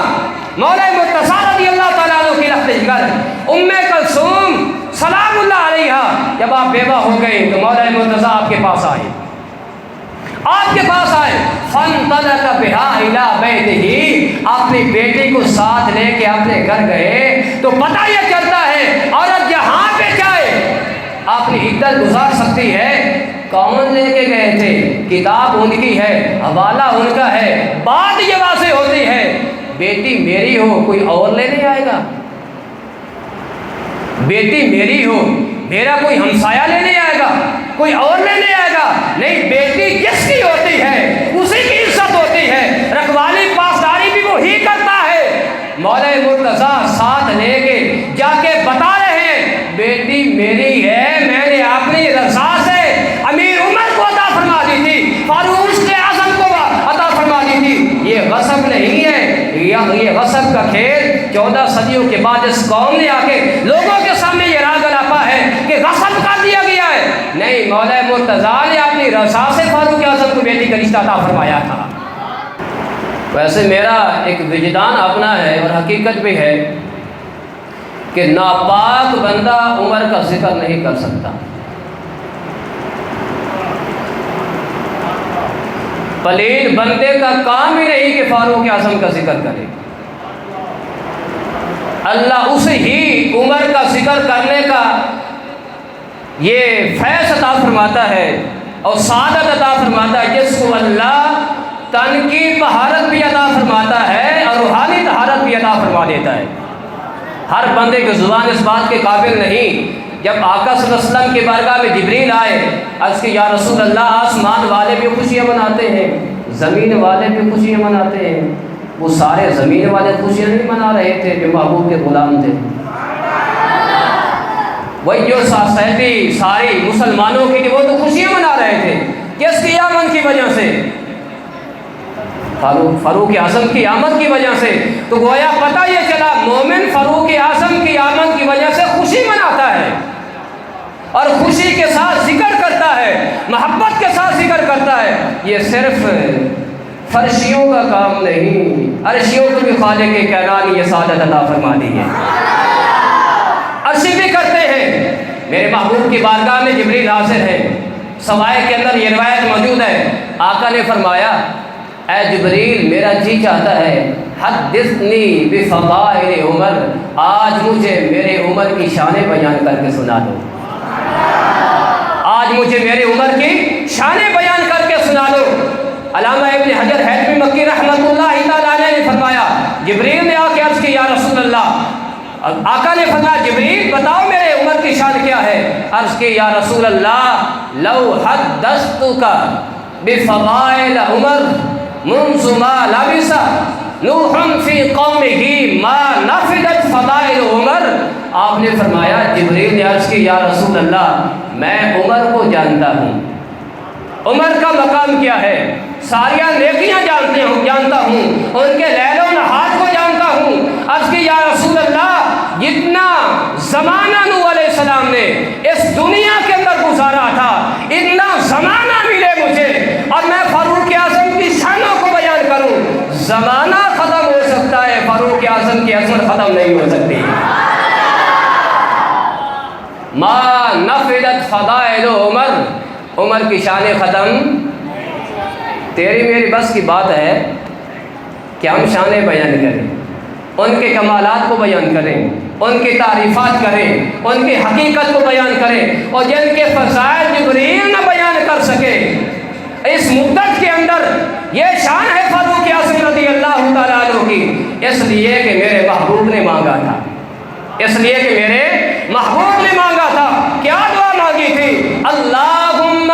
مولا مرتضیٰ رضی اللہ تعالیٰ عنہ کی لخت جگر ام کلثوم سلام اللہ علیہا جب آپ بیوہ ہو گئے تو مولا مرتضیٰ آپ کے پاس آئے، آپ کے پاس آئے، فانطلق بها الى بیتہ، اپنی بیٹی کو ساتھ لے کے اپنے گھر گئے۔ تو پتہ یہ چلتا ہے عورت جہاں پہ جائے اپنی عدت گزار سکتی ہے۔ کون لے کے گئے تھے؟ کتاب ان کی ہے، حوالہ ان کا ہے، بات یہ واضح ہوتی ہے بیٹی میری ہو کوئی اور لینے آئے گا؟ بیٹی میری ہو میرا کوئی ہمسایہ لینے آئے گا؟ کوئی اور لینے آئے گا؟ نہیں، بیٹی جس کی ہوتی ہے اسی کی عزت ہوتی ہے، رکھوالی پاسداری بھی وہی کرتا ہے۔ مولا مرتضیٰ ساتھ لے کے جا کے بتا رہے ہیں بیٹی میری ہے، میں نے اپنی رضا سے امیر عمر کو عطا فرما دی تھی، فاروق اعظم کو عطا فرما دی تھی۔ یہ غصب نہیں ہے، یہ غصب کا کھیل 14 صدیوں کے بعد اس قوم نے آ کے لوگوں کے سامنے یہ راگ الاپا ہے کہ غصب کر دیا گیا ہے۔ نہیں، مولا مرتضیٰ نے اپنی رضا سے فاروق اعظم کو بیٹی کا رشتہ عطا فرمایا تھا۔ ویسے میرا ایک وجدان اپنا ہے اور حقیقت بھی ہے کہ ناپاک بندہ عمر کا ذکر نہیں کر سکتا، پلید بندے کا کام ہی نہیں کہ فاروق اعظم کا ذکر کرے۔ اللہ اسے ہی عمر کا ذکر کرنے کا یہ فیض عطا فرماتا ہے اور سعادت عطا فرماتا ہے، جس کو اللہ تن کی طہارت بھی عطا فرماتا ہے اور روحانی طہارت بھی عطا فرما دیتا ہے۔ ہر بندے کی زبان اس بات کے قابل نہیں۔ جب آقا صلی اللہ علیہ وسلم کے بارگاہ میں جبریل آئے، عرض کہ یا رسول اللہ آسمان والے بھی خوشیاں مناتے ہیں، زمین والے بھی خوشیاں مناتے ہیں۔ وہ سارے زمین والے خوشیاں نہیں منا رہے تھے جو محبوب کے غلام تھے، وہی جو صحابی ساری مسلمانوں کی تھی وہ تو خوشیاں منا رہے تھے۔ کس کی آمد کی وجہ سے؟ فاروق اعظم کی آمد کی وجہ سے۔ تو گویا پتہ یہ چلا مومن فاروق اعظم کی آمد کی وجہ سے خوشی مناتا ہے اور خوشی کے ساتھ ذکر کرتا ہے، محبت کے ساتھ ذکر کرتا ہے۔ یہ صرف فرشیوں کا کام نہیں، عرشیوں کو بھی خالق کائنات نے یہ سعادت عطا فرما دی ہے۔ عرشی بھی کرتے ہیں۔ میرے محبوب کی بارگاہ میں جبریل حاضر ہے، سوائے کے اندر یہ روایت موجود ہے، آقا نے فرمایا اے جبریل میرا جی چاہتا ہے حدثنی بفضائل عمر، آج مجھے میرے عمر کی شانیں بیان کر کے سنا دو، آج مجھے میرے عمر کی شانیں بیان کر کے سنا دو۔ علامہ ابن حجر حیثمی مکی رحمۃ اللہ تعالیٰ علیہ نے فرمایا جبریل نے آ کے عرض کی یا رسول اللہ، آقا نے فرمایا جبریل بتاؤ میرے عمر کی شان کیا ہے؟ عرض کی یا رسول اللہ لو حدثتک بفضائل عمر منذ ما لبث نوح فی قومہ ما نفدت فضائل عمر۔ آپ نے فرمایا جبریل نے عرض کی یا رسول اللہ میں عمر کو جانتا ہوں، عمر کا مقام کیا ہے، ساریاں نیکیاں جانتا ہوں، ان کے لیل و نہار کو جانتا ہوں۔ عرض کی یا رسول اللہ جتنا زمانہ نوح علیہ السلام نے اس دنیا کے اندر گزارا تھا اتنا زمانہ ملے مجھے اور میں فاروق اعظم کی شانوں کو بیان کروں، زمانہ ختم ہو سکتا ہے، فاروق اعظم کی عظمت ختم نہیں ہو سکتی۔ ما نفدت فضائل عمر، عمر کی شانیں ختم تیری میری بس کی بات ہے کہ ہم شانیں بیان کریں، ان کے کمالات کو بیان کریں، ان کی تعریفات کریں، ان کی حقیقت کو بیان کریں، اور جن کے فضائل جبریل نہ بیان کر سکے اس مدت کے اندر، یہ شان ہے فاروق اعظم رضی اللہ تعالیٰ عنہ کی، اس لیے کہ میرے محبوب نے مانگا تھا، اس لیے کہ میرے محبوب نے مانگا تھا۔ کیا دعا مانگی تھی؟ اللہم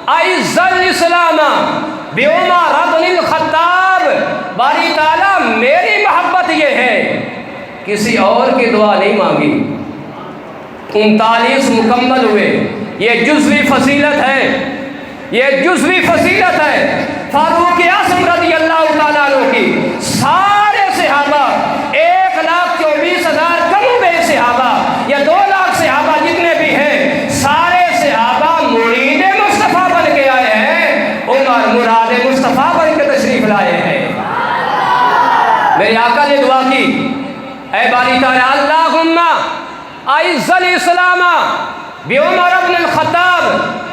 اعز الاسلام بعمر بن الخطاب۔ باری تعالیٰ میری محبت یہ ہے، کسی اور کی دعا نہیں مانگی۔ 39 مکمل ہوئے، یہ جزوی فضیلت ہے، یہ جزوی فضیلت ہے فاروق اعظم رضی اللہ تعالیٰ عنہ کی۔ سارے صحابہ 1,24,000 کم ہوئے صحابہ یا 2 لاکھ صحابہ جتنے بھی ہیں، سارے صحابہ مرید مصطفیٰ بن کے آئے ہیں، عمر مراد مصطفیٰ بن کے تشریف لائے ہیں۔ میرے آقا نے دعا کی اے باری تعالیٰ اللہم اعز الاسلام بعمر بن الخطاب،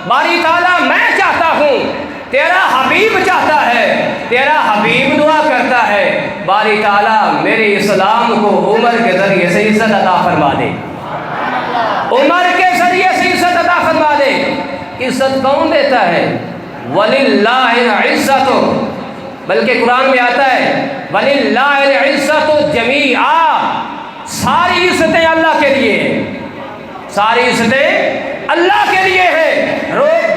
باری تعالیٰ میں چاہتا ہوں، تیرا حبیب چاہتا ہے، تیرا حبیب دعا کرتا ہے، باری تعالیٰ میرے اسلام کو عمر کے ذریعے سے عزت عطا فرما دے، عمر کے ذریعے سے عزت عطا فرما دے۔ عزت کون دیتا ہے؟ وَلِلَّهِ الْعِزَّةُ، بلکہ قرآن میں آتا ہے وَلِلَّهِ الْعِزَّةُ جَمِيعًا، ساری عزتیں اللہ کے لیے ہیں، ساری عزتیں اللہ کے لیے ہیں۔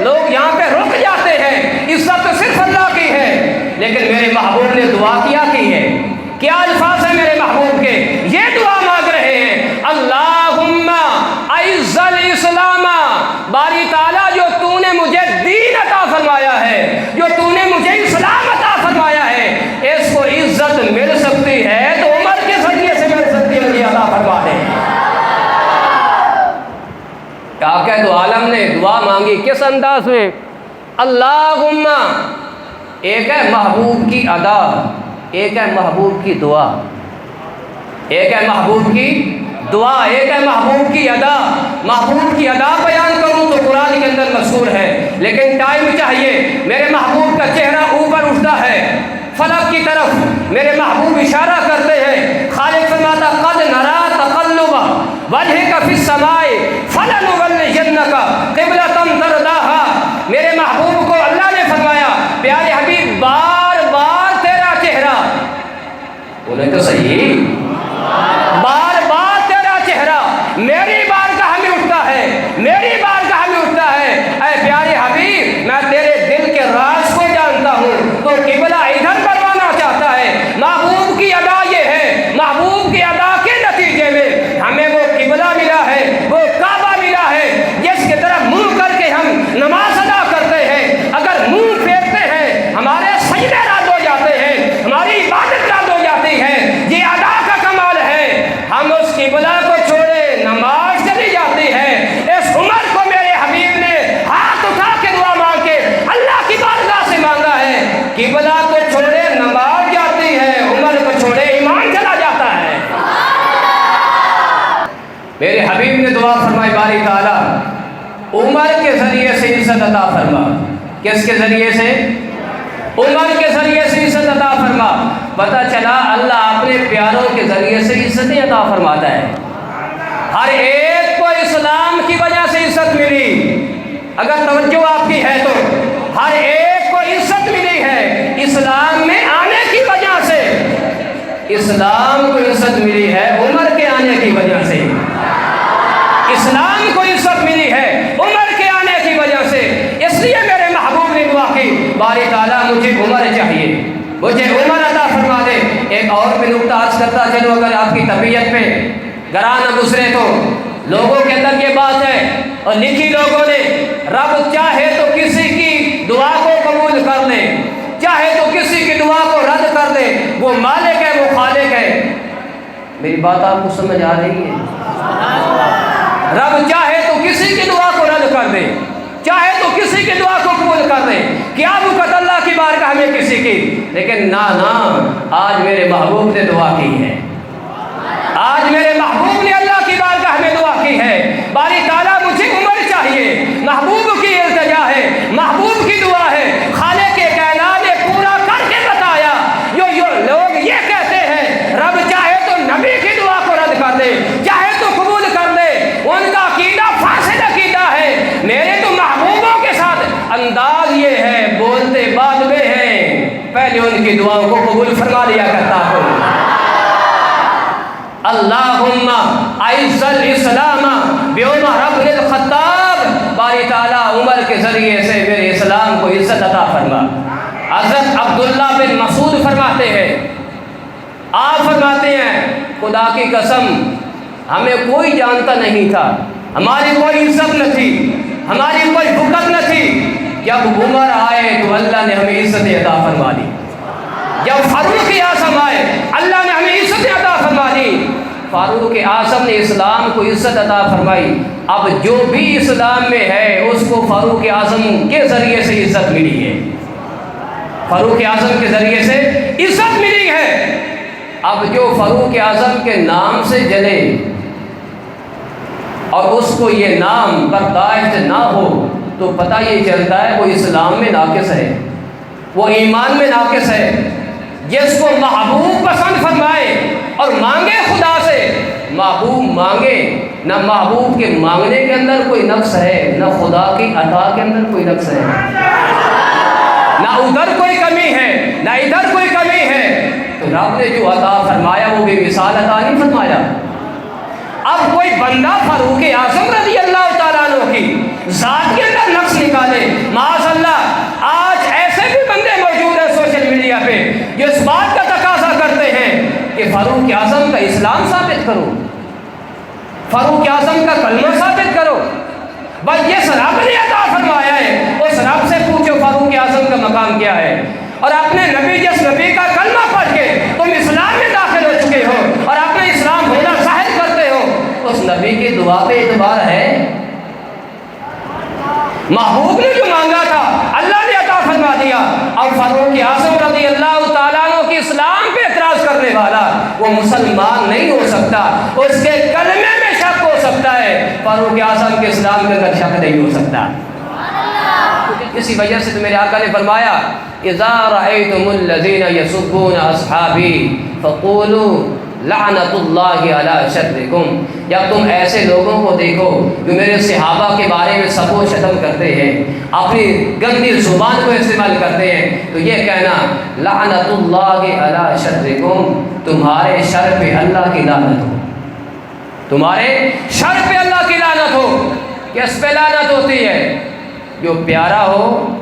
لوگ یہاں پہ رک جاتے ہیں، عزت تو صرف اللہ کی ہے، لیکن میرے محبوب نے دعا کیا کی ہے، کیا الفاظ ہیں میرے محبوب کے؟ یہ دعا مانگ رہے ہیں اللہم اعز الاسلام، باری تعالیٰ جو تو نے مجھے دین عطا فرمایا ہے، جو تو نے مجھے اسلام عطا فرمایا ہے، اس کو عزت مل سکتی ہے تو عمر کے ذریعے سے مل سکتی ہے، مجھے عطا فرما دے۔ آقا دو عالم نے دعا مانگی کس انداز میں؟ اللہم، ایک ہے محبوب کی ادا، ایک ہے محبوب کی دعا، ایک ہے محبوب کی دعا، ایک ہے محبوب کی ادا۔ محبوب کی ادا بیان کروں تو قرآن کے اندر مذکور ہے، لیکن ٹائم چاہیے۔ میرے محبوب کا چہرہ اوپر اٹھتا ہے فلک کی طرف، میرے محبوب اشارہ کرتے ہیں، خالق فرماتا قد نرا تقلب وجهك فی السماء فلنولینک قبلۃ ترضاها۔ میرے محبوب کو اللہ نے فرمایا پیارے حبیب بار بار تیرا چہرہ، بولے تو صحیح، بار بار تیرا چہرہ میری بارگاہ میں اٹھتا ہے، میری بارگاہ میں اٹھتا ہے۔ اے پیارے حبیب میں تیرے دل کے راز کو جانتا ہوں، تو قبلہ ادھر بنوانا چاہتا ہے۔ محبوب کی ادا یہ ہے، محبوب کی ادا کے نتیجے میں ہمیں وہ قبلہ ملا ہے، وہ کعبہ ملا ہے جس کی طرف منہ کر کے ہم نماز ادا کرتے ہیں۔ اگر منہ پھیرتے ہیں ہمارے سجدے رد ہو جاتے ہیں، ہماری عبادت رد ہو جاتی ہے۔ یہ ادا کا کمال ہے، میرے حبیب نے دعا فرمائی باری تعالیٰ عمر کے ذریعے سے عزت عطا فرما. کس کے ذریعے سے؟ عمر کے ذریعے سے عزت عطا فرما. پتہ چلا اللہ اپنے پیاروں کے ذریعے سے عزتیں عطا فرماتا ہے. ہر ایک کو اسلام کی وجہ سے عزت ملی. اگر توجہ آپ کی ہے تو ہر ایک کو عزت ملی ہے اسلام میں آنے کی وجہ سے. اسلام کو عزت ملی ہے عمر کے آنے کی وجہ سے. اسلام کو عزت ملی ہے عمر کے آنے کی وجہ سے. اس لیے میرے محبوب نے دعا کی باری تعالیٰ مجھے عمر چاہیے, مجھے عمر عطا فرما دے. ایک اور بھی نکتہ عرض کرتا چلو, اگر آپ کی طبیعت پہ گرانا گزرے تو لوگوں کے اندر یہ بات ہے اور لکھی لوگوں نے, رب چاہے تو کسی کی دعا کو قبول کر لے, چاہے تو کسی کی دعا کو رد کر دے, وہ مالک ہے وہ خالق ہے. میری بات آپ کو سمجھ آ رہی ہے؟ رب چاہے تو کسی کی دعا کو رد کر دے, چاہے تو کسی کی دعا کو قبول کر دے. کیا وقت اللہ کی بارگاہ میں کسی کی, لیکن نہ آج میرے محبوب نے دعا کی ہے. آج میرے محبوب نے اللہ کی بارگاہ میں دعا کی ہے باری تعالیٰ مجھے عمر چاہیے. محبوب کی التجا ہے, محبوب کی دعا ہے. خالق کے کائنات نے پورا کر کے بتایا. جو لوگ یہ کہتے ہیں رب چاہے تو نبی کی دعا کو رد کر دے, چاہے تو قبول کر دے, ان کا عقیدہ فاسد عقیدہ ہے. میرے تو محبوبوں کے ساتھ انداز یہ ہے, بولتے بعد میں ہیں, پہلے ان کی دعاؤں کو قبول فرما لیا کرتا ہوں. اللہم اعز الاسلام بعمر بن الخطاب. باری تعالیٰ عمر کے ذریعے سے میرے اسلام کو عزت عطا فرما. حضرت عبداللہ بن مسعود فرماتے ہیں, آپ فرماتے ہیں خدا کی قسم ہمیں کوئی جانتا نہیں تھا, ہماری کوئی عزت نہ تھی, ہماری کوئی بھکت نہ تھی. جب عمر آئے تو اللہ نے ہمیں عزت عطا فرما دی. جب فاروق اعظم آئے اللہ نے ہمیں عزت عطا فرما دی. فاروق اعظم نے اسلام کو عزت عطا فرمائی. اب جو بھی اسلام میں ہے اس کو فاروق اعظم کے ذریعے سے عزت ملی ہے, فاروق اعظم کے ذریعے سے عزت ملی ہے. اب جو فاروق اعظم کے نام سے جلے اور اس کو یہ نام برداشت نہ ہو تو پتہ یہ چلتا ہے وہ اسلام میں ناقص ہے, وہ ایمان میں ناقص ہے. جس کو محبوب پسند فرمائے اور مانگے خدا سے, محبوب مانگے, نہ محبوب کے مانگنے کے اندر کوئی نقص ہے, نہ خدا کی عطا کے اندر کوئی نقص ہے, نہ ادھر کوئی کمی ہے نہ ادھر کوئی کمی ہے. تو رب نے جو عطا فرمایا وہ بھی مثال عطا نہیں فرمایا. اب کوئی بندہ فاروق اعظم رضی اللہ تعالیٰ عنہ کی ذات کے اندر نقص نکالے, معاذ اللہ. آج ایسے بھی بندے موجود ہیں سوشل میڈیا پہ جو اس بات کا تقاضا کرتے ہیں کہ فاروق اعظم کا اسلام ثابت کرو, فاروق اعظم کا کلمہ ثابت کرو. بس یہ رب نے عطا فرمایا ہے, اس رب سے پوچھو فاروق اعظم کا مقام کیا ہے. اور اپنے نبی جس نبی کا کلمہ پڑھ کے تم اسلام میں داخل ہو چکے ہو اور اپنے اسلام ہونا ظاہر کرتے ہو, اس نبی کی دعا پہ اعتبار ہے. محبوب نے جو مانگا تھا اللہ نے عطا فرما دیا. اور فاروق اعظم رضی اللہ تعالیٰ عنہ کی اسلام پہ اعتراض کرنے والا وہ مسلمان نہیں ہو سکتا, اس کے کلمے میں شک ہو سکتا ہے, فاروق اعظم کے اسلام کے اندر شک نہیں ہو سکتا. اسی وجہ سے تو میرے آقا نے فرمایا اذا رأيتم الذين يسبون اصحابي فقولوا لعنت اللہ علی شرکم. جب تم ایسے لوگوں کو دیکھو جو میرے صحابہ کے بارے میں سب و شتم کرتے ہیں, اپنی گندی زبان کو استعمال کرتے ہیں, تو یہ کہنا لعنت اللہ علی شرکم, تمہارے شر پہ اللہ کی لعنت ہو, تمہارے شر پہ اللہ کی لعنت ہو. کس پہ لعنت ہوتی ہے؟ جو پیارا ہو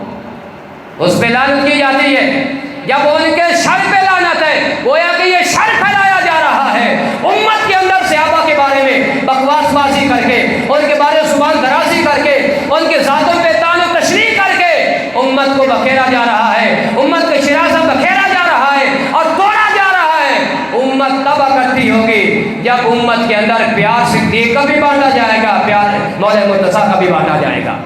اس پہ لعنت کی جاتی ہے. جب ان کے شر پہ لعنت ہے گویا کہ یہ شر پھیلایا جا رہا ہے امت کے اندر. صحابہ کے بارے میں بکواس بازی کر کے, ان کے بارے میں زبان درازی کر کے, ان کے ذاتوں پہ طعن و تشریح کر کے امت کو بکھیرا جا رہا ہے, امت کے شراسہ بکھیرا جا رہا ہے اور توڑا جا رہا ہے. امت تب اکٹھی ہوگی جب امت کے اندر پیار صدیق کا بھی بانٹا جائے گا, پیار مولا مرتضیٰ کا بھی بانٹا جائے گا.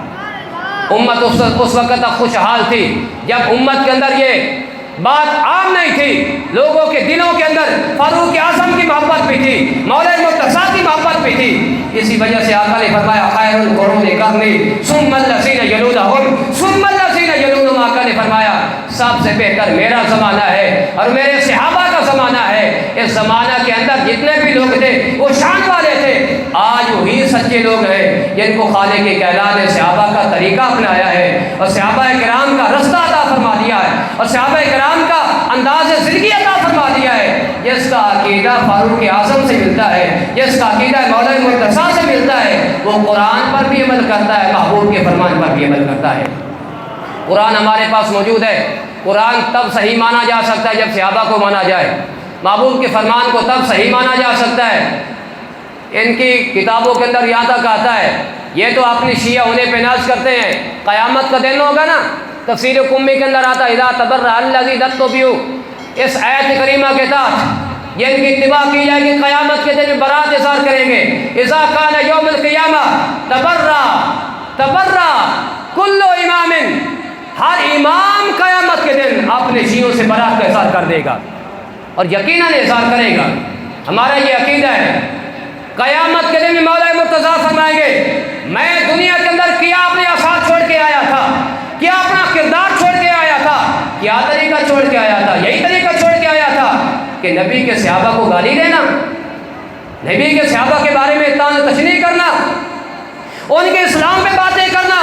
امت اس وقت تک خوشحال تھی جب امت کے اندر یہ بات عام نہیں تھی. لوگوں کے دلوں کے اندر فاروق اعظم کی محبت بھی تھی, مولا مرتضیٰ کی محبت بھی تھی. اسی وجہ سے آقا نے فرمایا خیر القرون قرنی ثم الذین یلونہم ثم الذین یلونہم، آقا نے فرمایا سب سے بہتر میرا زمانہ ہے اور میرے صحابہ کا زمانہ ہے۔ اس زمانہ کے اندر جتنے بھی لوگ تھے وہ شان والے تھے، آج وہی سچے لوگ ہیں جن کو خالق کائنات نے صحابہ کا طریقہ اپنایا ہے اور صحابہ کرام کا رستہ عطا فرما دیا ہے اور صحابہ کرام کا انداز زندگی عطا فرما دیا ہے۔ جس کا عقیدہ فاروق اعظم سے ملتا ہے، جس کا عقیدہ مولا مرتضیٰ سے ملتا ہے، وہ قرآن پر بھی عمل کرتا ہے، محبوب کے فرمان پر بھی عمل کرتا ہے۔ قرآن ہمارے پاس موجود ہے، قرآن تب صحیح مانا جا سکتا ہے جب صحابہ کو مانا جائے، محبوب کے فرمان کو تب صحیح مانا جا سکتا ہے۔ ان کی کتابوں کے اندر یہاں تک آتا ہے، یہ تو اپنی شیعہ ہونے پہ ناز کرتے ہیں، قیامت کا دن ہوگا نا، تفسیر قمی کے اندر آتا ہے اذا تبرأ الذی اتبعوا، اس آیت کریمہ کے تحت یہ ان کی اتباع کی جائے گی، قیامت کے دن برات اظہار کریں گے۔ اذا کان یوم القیامہ تبرأ کل امام، ہر امام قیامت کے دن اپنے شیعوں سے برات کا اظہار کر دے گا اور یقیناً اظہار کرے گا۔ ہمارا یہ عقیدہ ہے، قیامت کے دن میں مولا مرتضیٰ فرمائیں گے میں دنیا کے اندر کیا اپنے آثار چھوڑ کے آیا تھا، کیا اپنا کردار چھوڑ کے آیا تھا، کیا طریقہ چھوڑ کے آیا تھا، یہی طریقہ چھوڑ کے آیا تھا کہ نبی کے صحابہ کو گالی دینا، نبی کے صحابہ کے بارے میں طعن و تشنیع کرنا، ان کے اسلام پہ باتیں کرنا،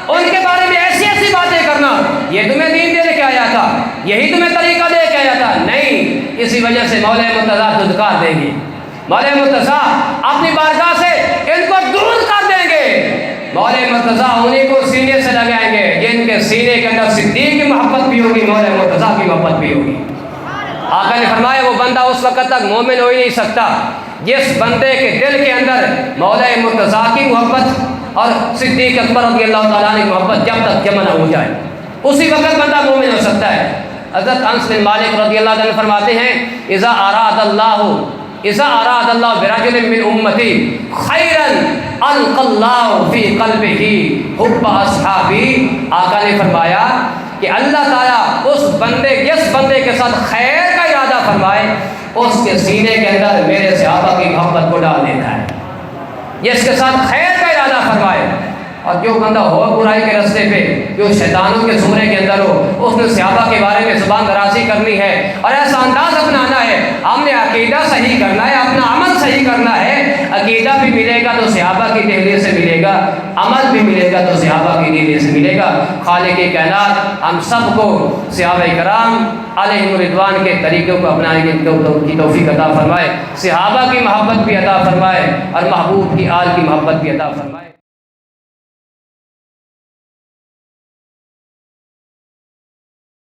ان کے بارے میں ایسی ایسی باتیں کرنا، یہ تمہیں دین دے کے آیا تھا، یہی تمہیں طریقہ دے کے آیا تھا، نہیں، اسی وجہ سے مولا مرتضیٰ دھتکار دیں گے، مولا مرتضیٰ اپنی بارگاہ سے ان کو دور کر دیں گے، مولا مرتضیٰ انہیں کو سینے سے لگائیں گے جن کے سینے کے اندر صدیق کی محبت بھی ہوگی، مولا مرتضیٰ کی محبت بھی ہوگی۔ آقا نے فرمایا وہ بندہ اس وقت تک مومن ہو ہی نہیں سکتا جس بندے کے دل کے اندر مولا مرتضیٰ کی محبت اور صدیق اکبر رضی اللہ تعالیٰ کی محبت جب تک جمع نہ ہو جائے، اسی وقت بندہ مومن ہو سکتا ہے۔ حضرت انس بن مالک رضی اللہ عنہ فرماتے ہیں اذا اراد اللہ برجل من امتی خیرا القى اللہ فی قلبہ حب اصحابی، آقا نے فرمایا کہ اللہ تعالیٰ اس بندے جس بندے کے ساتھ خیر کا ارادہ فرمائے اس کے سینے کے اندر میرے صحابہ کی محبت کو ڈال دیتا ہے، جس کے ساتھ خیر کا ارادہ فرمائے۔ اور جو بندہ ہو برائی کے راستے پہ، جو شیطانوں کے زمرے کے اندر ہو، اس نے صحابہ کے بارے میں زبان درازی کرنی ہے اور ایسا انداز اپنانا ہے، ہم نے عقیدہ صحیح کرنا ہے، اپنا عمل صحیح کرنا ہے، عقیدہ بھی ملے گا تو صحابہ کی دہلیز سے ملے گا، عمل بھی ملے گا تو صحابہ کی دہلیز سے ملے گا۔ خالق کائنات ہم سب کو صحابہ کرام علیہم رضوان کے طریقوں کو اپنانے کی توفیق عطا فرمائے، صحابہ کی محبت بھی عطا فرمائے اور محبوب کی آل کی محبت بھی عطا فرمائے۔